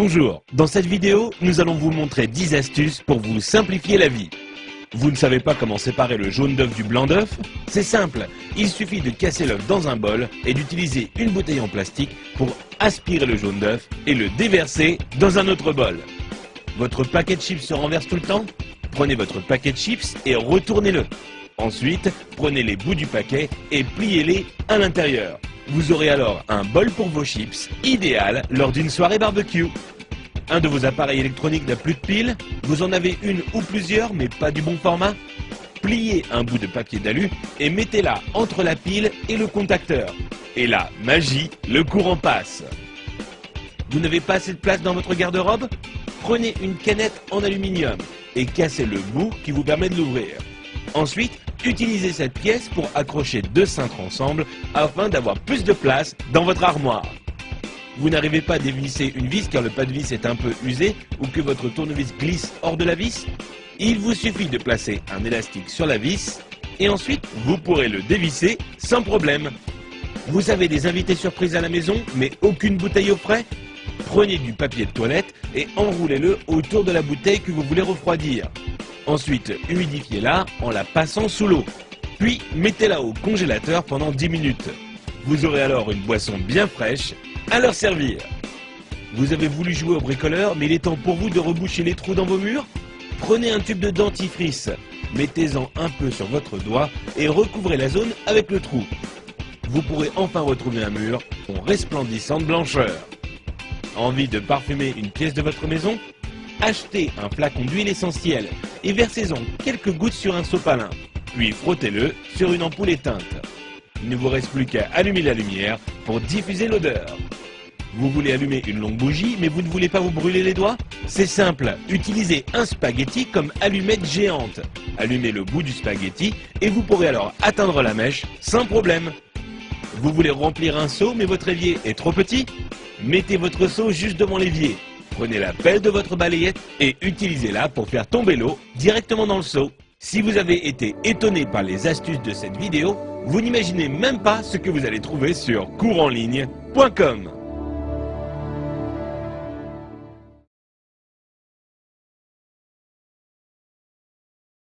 Bonjour, dans cette vidéo, nous allons vous montrer 10 astuces pour vous simplifier la vie. Vous ne savez pas comment séparer le jaune d'œuf du blanc d'œuf? C'est simple, il suffit de casser l'œuf dans un bol et d'utiliser une bouteille en plastique pour aspirer le jaune d'œuf et le déverser dans un autre bol. Votre paquet de chips se renverse tout le temps? Prenez votre paquet de chips et retournez-le. Ensuite, prenez les bouts du paquet et pliez-les à l'intérieur. Vous aurez alors un bol pour vos chips, idéal lors d'une soirée barbecue. Un de vos appareils électroniques n'a plus de pile, vous en avez une ou plusieurs mais pas du bon format. Pliez un bout de papier d'alu et mettez-la entre la pile et le contacteur. Et là, magie, le courant passe. Vous n'avez pas assez de place dans votre garde-robe? Prenez une canette en aluminium et cassez le bout qui vous permet de l'ouvrir. Ensuite, utilisez cette pièce pour accrocher deux cintres ensemble afin d'avoir plus de place dans votre armoire. Vous n'arrivez pas à dévisser une vis car le pas de vis est un peu usé ou que votre tournevis glisse hors de la vis? Il vous suffit de placer un élastique sur la vis et ensuite vous pourrez le dévisser sans problème. Vous avez des invités surprises à la maison mais aucune bouteille au frais? Prenez du papier de toilette et enroulez-le autour de la bouteille que vous voulez refroidir. Ensuite, humidifiez-la en la passant sous l'eau. Puis, mettez-la au congélateur pendant 10 minutes. Vous aurez alors une boisson bien fraîche à leur servir. Vous avez voulu jouer au bricoleur, mais il est temps pour vous de reboucher les trous dans vos murs? Prenez un tube de dentifrice, mettez-en un peu sur votre doigt et recouvrez la zone avec le trou. Vous pourrez enfin retrouver un mur en resplendissant de blancheur. Envie de parfumer une pièce de votre maison? Achetez un flacon d'huile essentielle et versez-en quelques gouttes sur un sopalin, puis frottez-le sur une ampoule éteinte. Il ne vous reste plus qu'à allumer la lumière pour diffuser l'odeur. Vous voulez allumer une longue bougie mais vous ne voulez pas vous brûler les doigts? C'est simple, utilisez un spaghetti comme allumette géante. Allumez le bout du spaghetti et vous pourrez alors atteindre la mèche sans problème. Vous voulez remplir un seau mais votre évier est trop petit? Mettez votre seau juste devant l'évier. Prenez la pelle de votre balayette et utilisez-la pour faire tomber l'eau directement dans le seau. Si vous avez été étonné par les astuces de cette vidéo, vous n'imaginez même pas ce que vous allez trouver sur couranligne.com.